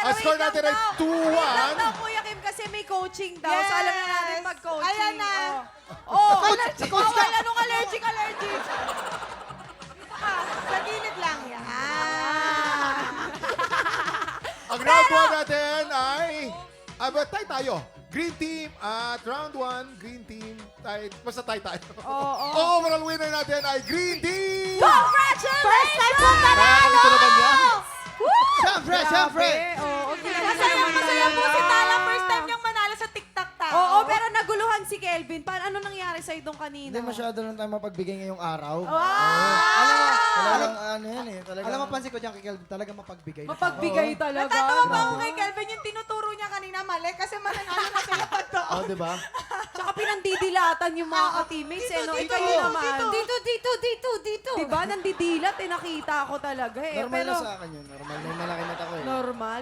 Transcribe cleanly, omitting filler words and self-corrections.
Ang score wait lang natin ay daw. 2-1. Wait lang daw, Kuya Kim, kasi may coaching daw. So, alam na natin pag-coaching. Ayan na. Allergic. Coach ka. Anong allergic? Sa gilid lang yan. Ang round 1 natin ay... tayo. Green team at round 1, green team. Basta tayo. Oo. Overall winner natin ay green team! Congratulations! First time kong Kaya nanalo! ito naman yan. Siyempre. Oo, Masaya po si Tala. First time niyang manalo sa TikTok ta. Oo, pero naguluhan si Kelvin. Ano nangyari sa'yo doon kanina? Hindi masyado lang tayo mapagbigay ngayong araw. Wow! Ano yan eh. Talagang, Alam mo, pansin ko dyan kay Kelvin, talaga mapagbigay. Mapagbigay talaga. Natatawa pa ako kay Kelvin yung tinuturo niya kanina mali kasi mananalo na sila pa to. Oh, di ba? Tsaka pinandidilatan yung mga ka-teammates. Eh, no? Ikaw naman. Dito. Diba? Nandidilat. Nakita ko talaga eh. Normal Pero na sa akin yun. Normal na yung malaki mata ko eh. normal.